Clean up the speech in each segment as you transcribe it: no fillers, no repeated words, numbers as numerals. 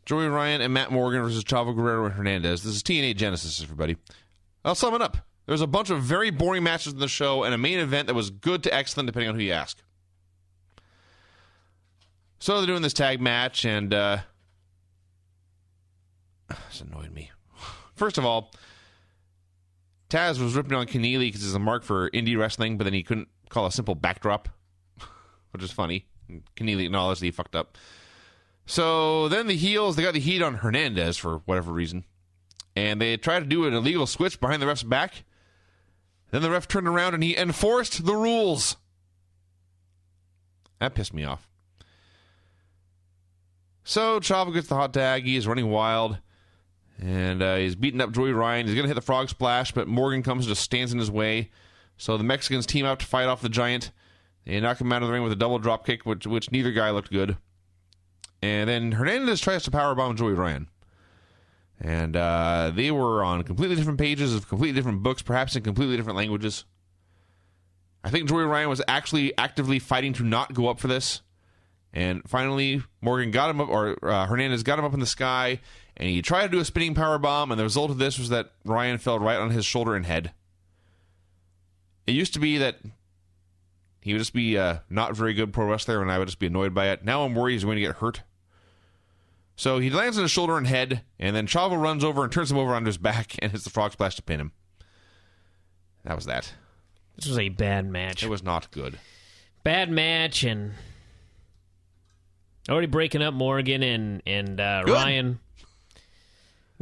Joey Ryan and Matt Morgan versus Chavo Guerrero and Hernandez. This is TNA Genesis, everybody. I'll sum it up. There's a bunch of very boring matches in the show and a main event that was good to excellent, depending on who you ask. So they're doing this tag match, and this annoyed me. First of all, Taz was ripping on Keneally because it's a mark for indie wrestling, but then he couldn't call a simple backdrop, which is funny. Keneally acknowledged that he fucked up. So then the heels, they got the heat on Hernandez for whatever reason. And they tried to do an illegal switch behind the ref's back. Then the ref turned around and he enforced the rules. That pissed me off. So Chavo gets the hot tag. He is running wild. And he's beating up Joey Ryan. He's going to hit the frog splash, but Morgan comes and just stands in his way. So the Mexicans team up to fight off the Giant. They knock him out of the ring with a double drop kick, which neither guy looked good. And then Hernandez tries to powerbomb Joey Ryan. And they were on completely different pages of completely different books, perhaps in completely different languages. I think Joey Ryan was actually actively fighting to not go up for this. And finally, Morgan got him up, or Hernandez got him up in the sky, and he tried to do a spinning powerbomb, and the result of this was that Ryan fell right on his shoulder and head. It used to be that he would just be not very good pro wrestler, and I would just be annoyed by it. Now I'm worried he's going to get hurt. So he lands on his shoulder and head, and then Chavo runs over and turns him over on his back and hits the frog splash to pin him. That was that. This was a bad match. It was not good. Bad match, and already breaking up Morgan and Ryan.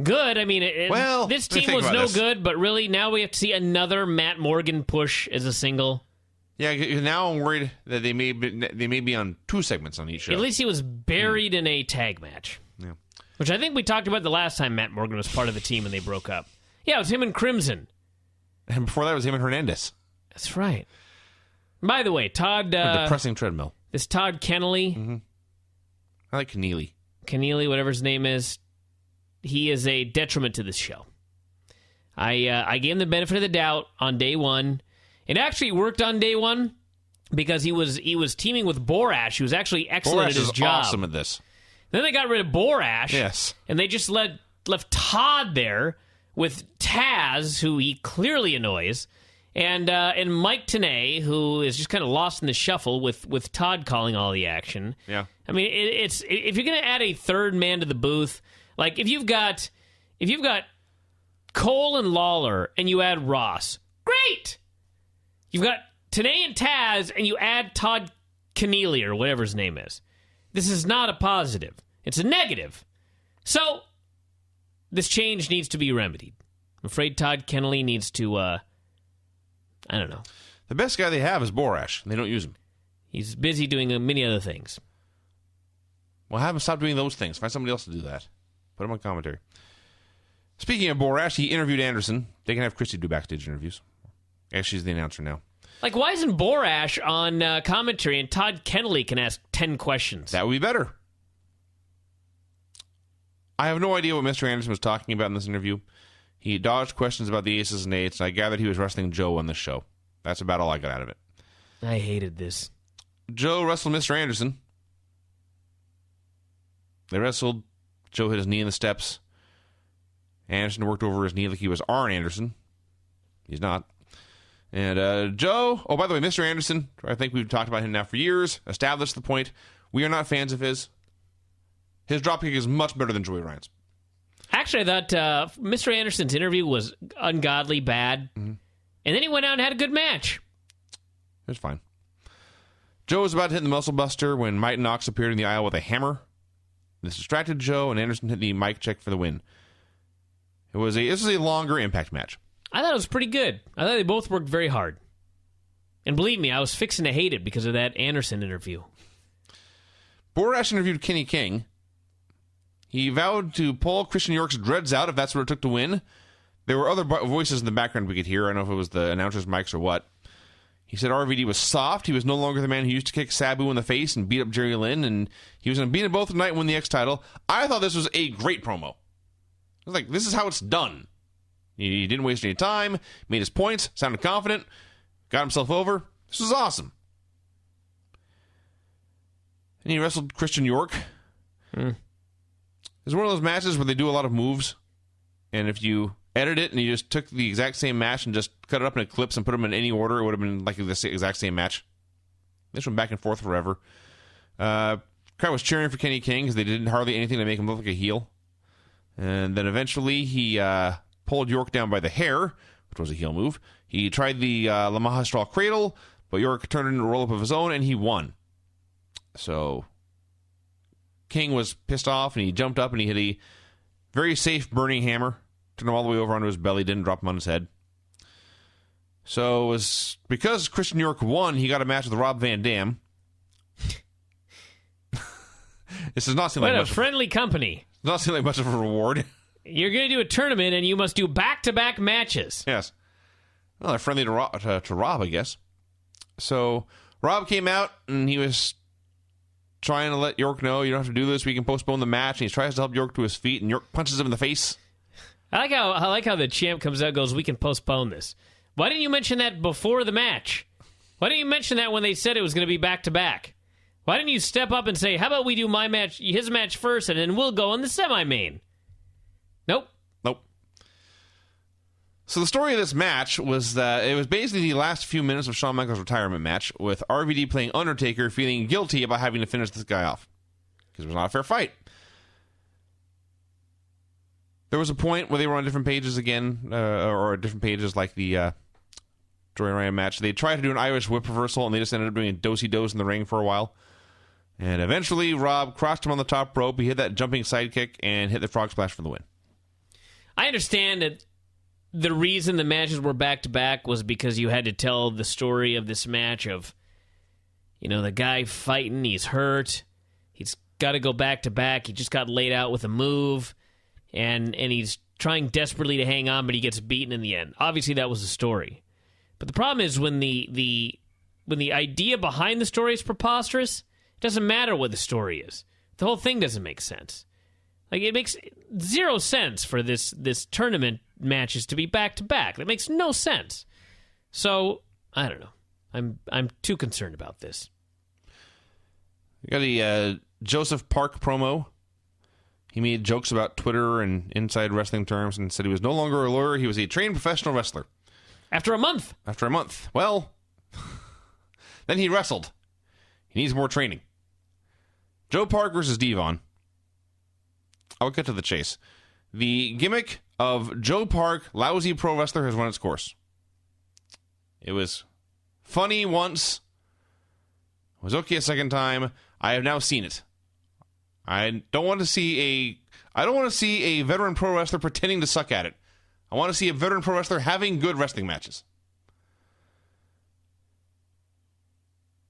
Good. I mean, this team was no good, but really now we have to see another Matt Morgan push as a single. Yeah, now I'm worried that they may be on 2 segments on each show. At least he was buried in a tag match. Yeah. Which I think we talked about the last time Matt Morgan was part of the team and they broke up. Yeah, it was him and Crimson. And before that was him and Hernandez. That's right. By the way, Todd... a depressing treadmill. This Todd Keneally. Mm-hmm. I like Keneally. Keneally, whatever his name is. He is a detriment to this show. I gave him the benefit of the doubt on day one. It actually worked on day one because he was teaming with Borash, who was actually excellent at his job. Awesome at this. Then they got rid of Borash. Yes. And they just left Todd there with Taz, who he clearly annoys, and Mike Tenay, who is just kind of lost in the shuffle with Todd calling all the action. Yeah. I mean, it's if you're going to add a third man to the booth, like if you've got Cole and Lawler and you add Ross, great. You've got Tenay and Taz, and you add Todd Keneally, or whatever his name is. This is not a positive. It's a negative. So, this change needs to be remedied. I'm afraid Todd Keneally needs to, I don't know. The best guy they have is Borash, and they don't use him. He's busy doing many other things. Well, have him stop doing those things. Find somebody else to do that. Put him on commentary. Speaking of Borash, he interviewed Anderson. They can have Christy do backstage interviews. Actually, she's the announcer now. Like, why isn't Borash on commentary and Todd Keneally can ask 10 questions? That would be better. I have no idea what Mr. Anderson was talking about in this interview. He dodged questions about the Aces and Eights, and I gathered he was wrestling Joe on this show. That's about all I got out of it. I hated this. Joe wrestled Mr. Anderson. They wrestled. Joe hit his knee in the steps. Anderson worked over his knee like he was Arn Anderson. He's not. And Joe, oh, by the way, Mr. Anderson, I think we've talked about him now for years, established the point. We are not fans of his. His dropkick is much better than Joey Ryan's. Actually, I thought Mr. Anderson's interview was ungodly bad. Mm-hmm. And then he went out and had a good match. It was fine. Joe was about to hit the muscle buster when Mighty Knox appeared in the aisle with a hammer. This distracted Joe, and Anderson hit the mic check for the win. This was a longer Impact match. I thought it was pretty good. I thought they both worked very hard. And believe me, I was fixing to hate it because of that Anderson interview. Borash interviewed Kenny King. He vowed to pull Christian York's dreads out if that's what it took to win. There were other voices in the background we could hear. I don't know if it was the announcer's mics or what. He said RVD was soft. He was no longer the man who used to kick Sabu in the face and beat up Jerry Lynn, and he was going to beat them both tonight and win the X title. I thought this was a great promo. I was like, this is how it's done. He didn't waste any time, made his points, sounded confident, got himself over. This was awesome. And he wrestled Christian York. It's one of those matches where they do a lot of moves, and if you edit it and you just took the exact same match and just cut it up into clips and put them in any order, it would have been like the exact same match. This went back and forth forever. Crowd was cheering for Kenny King because they did hardly anything to make him look like a heel. And then eventually he pulled York down by the hair, which was a heel move. He tried the Lamaha straw cradle, but York turned it into a roll-up of his own, and he won. So King was pissed off, and he jumped up and he hit a very safe burning hammer. Turned him all the way over onto his belly, didn't drop him on his head. So it was because Christian York won, he got a match with Rob Van Dam. This does not seem like much. What a friendly company. Does not seem like much of a reward. You're going to do a tournament, and you must do back-to-back matches. Yes. Well, they're friendly to Rob, I guess. So Rob came out, and he was trying to let York know, you don't have to do this, we can postpone the match, and he tries to help York to his feet, and York punches him in the face. I like how the champ comes out and goes, we can postpone this. Why didn't you mention that before the match? Why didn't you mention that when they said it was going to be back-to-back? Why didn't you step up and say, how about we do my match, his match first, and then we'll go in the semi-main? Nope. So the story of this match was that it was basically the last few minutes of Shawn Michaels' retirement match, with RVD playing Undertaker, feeling guilty about having to finish this guy off. Because it was not a fair fight. There was a point where they were on different pages again, or different pages like the Joey Ryan match. They tried to do an Irish whip reversal, and they just ended up doing a do-si-dos in the ring for a while. And eventually, Rob crossed him on the top rope. He hit that jumping sidekick and hit the frog splash for the win. I understand that the reason the matches were back-to-back was because you had to tell the story of this match of, the guy fighting, he's hurt, he's got to go back-to-back, he just got laid out with a move, and he's trying desperately to hang on, but he gets beaten in the end. Obviously, that was the story. But the problem is when the idea behind the story is preposterous, it doesn't matter what the story is. The whole thing doesn't make sense. Like, it makes zero sense for this tournament matches to be back-to-back. That makes no sense. So, I don't know. I'm too concerned about this. We got a Joseph Park promo. He made jokes about Twitter and inside wrestling terms and said he was no longer a lawyer. He was a trained professional wrestler. After a month. Well, then he wrestled. He needs more training. Joe Park versus Devon. I'll get to the chase. The gimmick of Joe Park, lousy pro wrestler, has run its course. It was funny once. It was okay a second time. I have now seen it. I don't want to see a veteran pro wrestler pretending to suck at it. I want to see a veteran pro wrestler having good wrestling matches.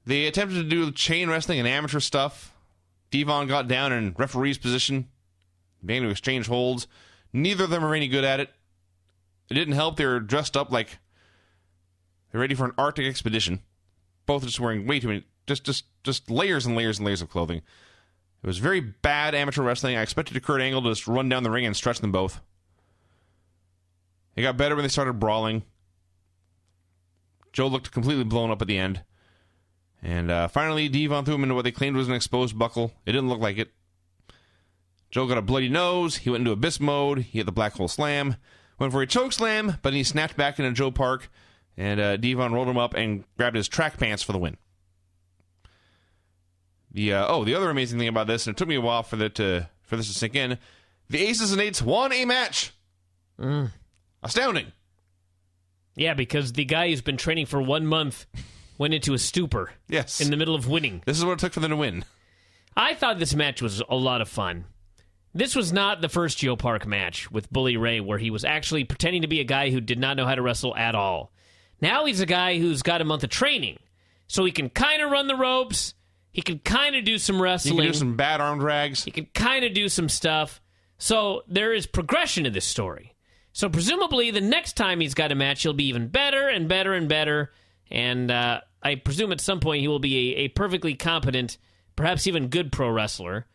They attempted to do chain wrestling and amateur stuff. Devon got down in referee's position, began to exchange holds. Neither of them are any good at it. It didn't help. They were dressed up like they're ready for an Arctic expedition. Both just wearing way too many, just layers and layers and layers of clothing. It was very bad amateur wrestling. I expected Kurt Angle to just run down the ring and stretch them both. It got better when they started brawling. Joe looked completely blown up at the end. And finally, Devon threw him into what they claimed was an exposed buckle. It didn't look like it. Joe got a bloody nose. He went into abyss mode. He hit the black hole slam. Went for a choke slam, but he snapped back into Joe Park. And Devon rolled him up and grabbed his track pants for the win. The other amazing thing about this, and it took me a while for this to sink in, the Aces and Eights won a match. Astounding. Yeah, because the guy who's been training for 1 month went into a stupor. Yes. In the middle of winning. This is what it took for them to win. I thought this match was a lot of fun. This was not the first Joe Park match with Bully Ray where he was actually pretending to be a guy who did not know how to wrestle at all. Now he's a guy who's got a month of training. So he can kind of run the ropes. He can kind of do some wrestling. He can do some bad arm drags. He can kind of do some stuff. So there is progression to this story. So presumably the next time he's got a match, he'll be even better and better and better. And I presume at some point he will be a perfectly competent, perhaps even good pro wrestler.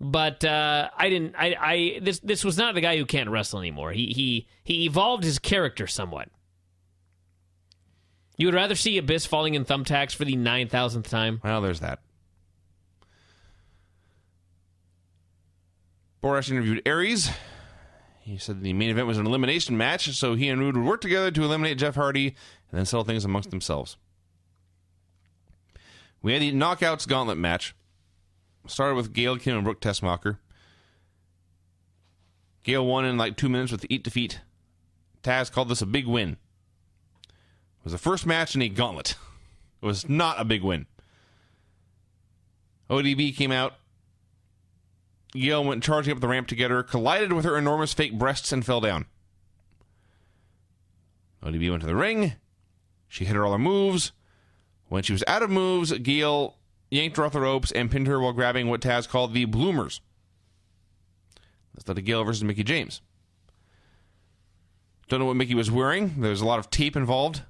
But this was not the guy who can't wrestle anymore. He evolved his character somewhat. You would rather see Abyss falling in thumbtacks for the 9,000th time? Well, there's that. Borash interviewed Aries. He said the main event was an elimination match, so he and Rude would work together to eliminate Jeff Hardy and then settle things amongst themselves. We had the Knockouts Gauntlet match. Started with Gail Kim and Brooke Tessmacher. Gail won in like 2 minutes with the Eat Defeat. Taz called this a big win. It was the first match in a gauntlet. It was not a big win. ODB came out. Gail went charging up the ramp to get her, collided with her enormous fake breasts, and fell down. ODB went to the ring. She hit her all her moves. When she was out of moves, Gail yanked her off the ropes and pinned her while grabbing what Taz called the bloomers. This led to Gail versus Mickie James. Don't know what Mickie was wearing. There was a lot of tape involved.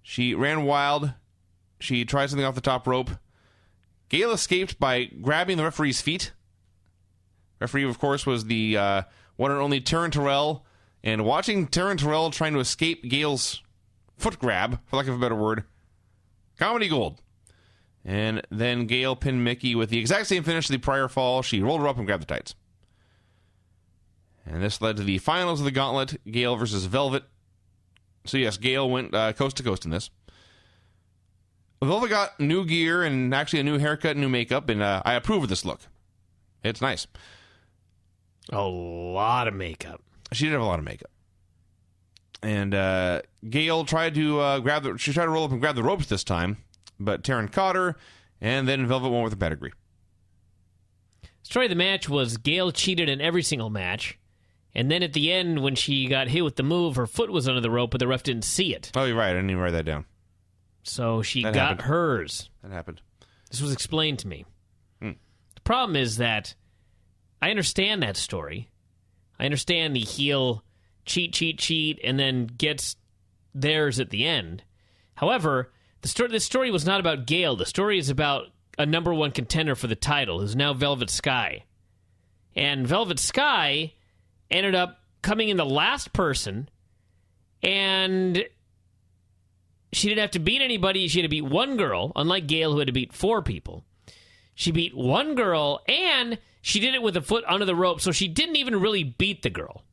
She ran wild. She tried something off the top rope. Gail escaped by grabbing the referee's feet. Referee, of course, was the one and only Taryn Terrell. And watching Taryn Terrell trying to escape Gail's foot grab, for lack of a better word, comedy gold. And then Gail pinned Mickie with the exact same finish as the prior fall. She rolled her up and grabbed the tights. And this led to the finals of the Gauntlet, Gail versus Velvet. So yes, Gail went coast to coast in this. Velvet got new gear and actually a new haircut and new makeup, and I approve of this look. It's nice. A lot of makeup. She did have a lot of makeup. And Gail tried to she tried to roll up and grab the ropes this time, but Taryn caught her, and then Velvet won with a pedigree. Story of the match was Gail cheated in every single match, and then at the end, when she got hit with the move, her foot was under the rope, but the ref didn't see it. Oh, you're right. I didn't even write that down. So she got hers. That happened. This was explained to me. The problem is that I understand that story. I understand the heel cheat, and then gets theirs at the end. However, this story was not about Gail. The story is about a number one contender for the title, who's now Velvet Sky. And Velvet Sky ended up coming in the last person, and she didn't have to beat anybody. She had to beat one girl, unlike Gail, who had to beat 4 people. She beat one girl, and she did it with a foot under the rope, so she didn't even really beat the girl.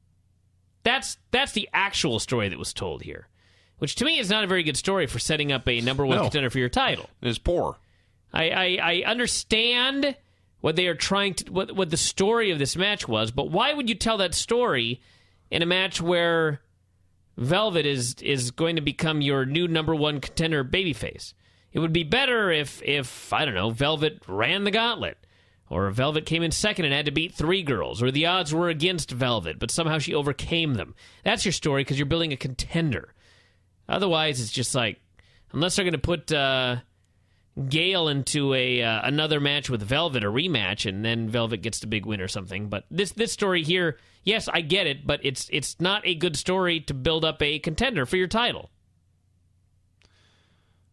That's the actual story that was told here, which to me is not a very good story for setting up a number one contender for your title. It's poor. I understand what they are trying to, what the story of this match was, but why would you tell that story in a match where Velvet is going to become your new number one contender babyface? It would be better if I don't know, Velvet ran the gauntlet, or Velvet came in second and had to beat 3 girls, or the odds were against Velvet, but somehow she overcame them. That's your story because you're building a contender. Otherwise, it's just like, unless they're going to put Gail into another match with Velvet, a rematch, and then Velvet gets the big win or something. But this story here, yes, I get it, but it's not a good story to build up a contender for your title.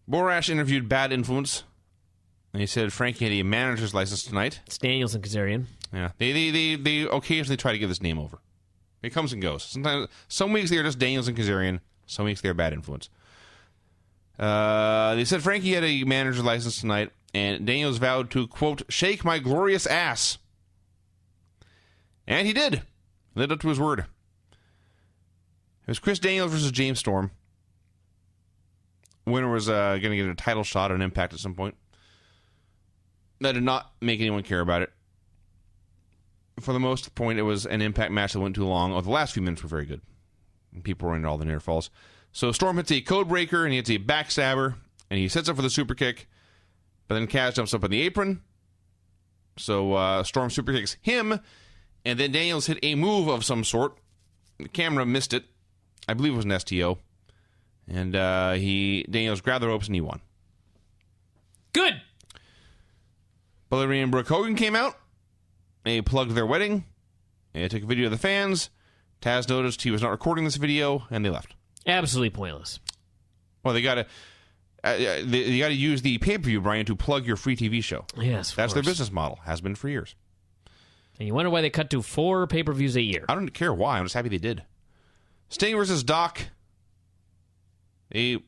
Borash interviewed Bad Influence. And he said Frankie had a manager's license tonight. It's Daniels and Kazarian. Yeah, they occasionally try to get this name over. It comes and goes. Sometimes, some weeks they're just Daniels and Kazarian. Some weeks they're Bad Influence. They said Frankie had a manager's license tonight, and Daniels vowed to, quote, shake my glorious ass. And he did. Lived up to his word. It was Chris Daniels versus James Storm. Winner was going to get a title shot on Impact at some point. That did not make anyone care about it. For the most part, it was an Impact match that went too long. Oh, the last few minutes were very good. And people were into all the near falls. So Storm hits a code breaker, and he hits a backstabber, and he sets up for the super kick. But then Kaz jumps up on the apron. So Storm super kicks him, and then Daniels hit a move of some sort. The camera missed it. I believe it was an STO. And Daniels grabbed the ropes, and he won. Good. Ballerina and Brooke Hogan came out. They plugged their wedding. They took a video of the fans. Taz noticed he was not recording this video, and they left. Absolutely pointless. Well, they got to use the pay-per-view, Bryan, to plug your free TV show. Yes, that's their business model. Has been for years. And you wonder why they cut to 4 pay-per-views a year. I don't care why. I'm just happy they did. Sting versus Doc. If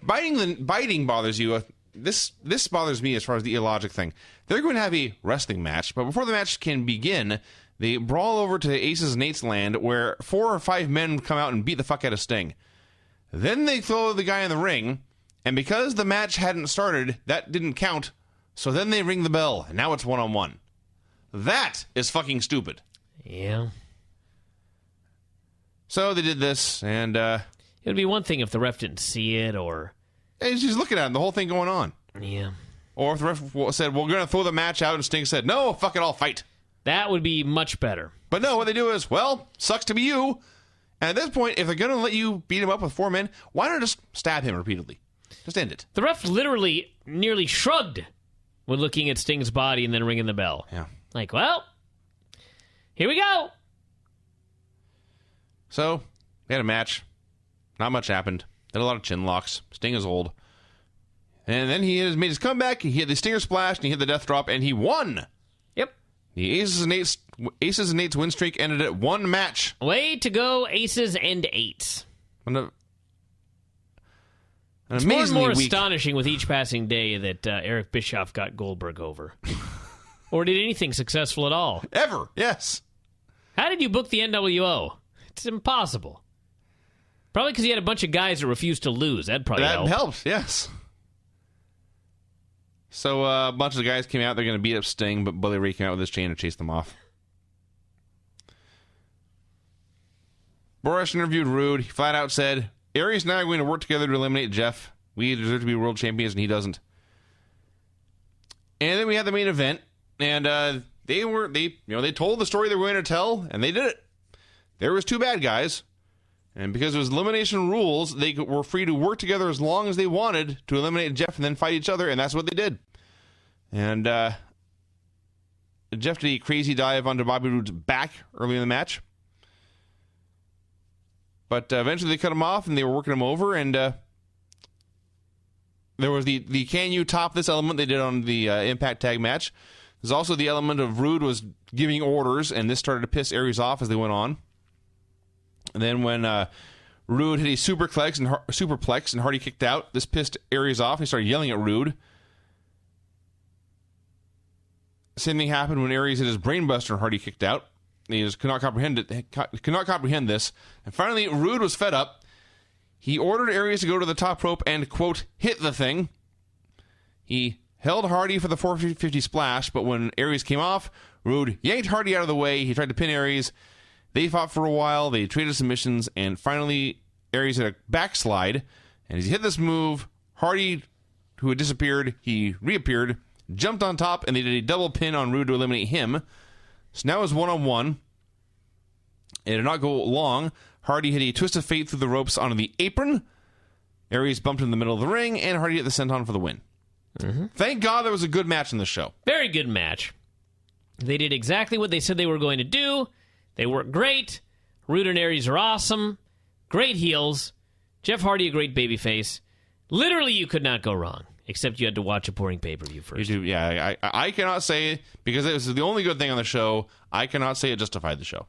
biting bothers you, this bothers me as far as the illogic thing. They're going to have a wrestling match, but before the match can begin, they brawl over to Aces and Eights land, where 4 or 5 men come out and beat the fuck out of Sting. Then they throw the guy in the ring, and because the match hadn't started, that didn't count, so then they ring the bell, and now it's 1-on-1. That is fucking stupid. Yeah. So they did this, and it would be one thing if the ref didn't see it, or... he's just looking at him, the whole thing going on. Yeah. Or if the ref said, we're going to throw the match out, and Sting said, no, fuck it, I'll fight. That would be much better. But no, what they do is, well, sucks to be you. And at this point, if they're going to let you beat him up with 4 men, why not just stab him repeatedly? Just end it. The ref literally nearly shrugged when looking at Sting's body and then ringing the bell. Yeah. Like, well, here we go. So, they had a match. Not much happened. They had a lot of chin locks. Sting is old. And then he made his comeback. He hit the Stinger Splash, and he hit the Death Drop, and he won. Yep. The Aces and Eights win streak ended at 1 match. Way to go, Aces and Eights. It's more and more astonishing with each passing day that Eric Bischoff got Goldberg over. Or did anything successful at all. Ever, yes. How did you book the NWO? It's impossible. Probably because he had a bunch of guys that refused to lose. That helped, yes. So a bunch of the guys came out. They're going to beat up Sting, but Bully Ray came out with his chain and chased them off. Borash interviewed Rude. He flat out said, Aries and I are going to work together to eliminate Jeff. We deserve to be world champions, and he doesn't. And then we had the main event, and they told the story they were going to tell, and they did it. There was 2 bad guys, and because it was elimination rules, they were free to work together as long as they wanted to eliminate Jeff and then fight each other, and that's what they did. And Jeff did a crazy dive onto Bobby Roode's back early in the match. But eventually they cut him off, and they were working him over, and there was the can you top this element they did on the Impact Tag match. There's also the element of Rude was giving orders, and this started to piss Aries off as they went on. And then when Rude hit a superplex and Hardy kicked out, this pissed Aries off. He started yelling at Rude. Same thing happened when Aries hit his brainbuster and Hardy kicked out. He just could not comprehend this. And finally, Rude was fed up. He ordered Aries to go to the top rope and, quote, hit the thing. He held Hardy for the 450 splash, but when Aries came off, Rude yanked Hardy out of the way. He tried to pin Aries. They fought for a while. They traded submissions, and finally, Aries hit a backslide. And as he hit this move, Hardy, who had disappeared, he reappeared, jumped on top, and they did a double pin on Rude to eliminate him. So now it's 1-on-1. It did not go long. Hardy hit a twist of fate through the ropes onto the apron. Aries bumped in the middle of the ring, and Hardy hit the senton for the win. Mm-hmm. Thank God there was a good match in the show. Very good match. They did exactly what they said they were going to do. They worked great. Rude and Aries are awesome. Great heels. Jeff Hardy, a great babyface. Literally, you could not go wrong. Except you had to watch a boring pay-per-view first. Yeah, I cannot say, because it was the only good thing on the show, I cannot say it justified the show.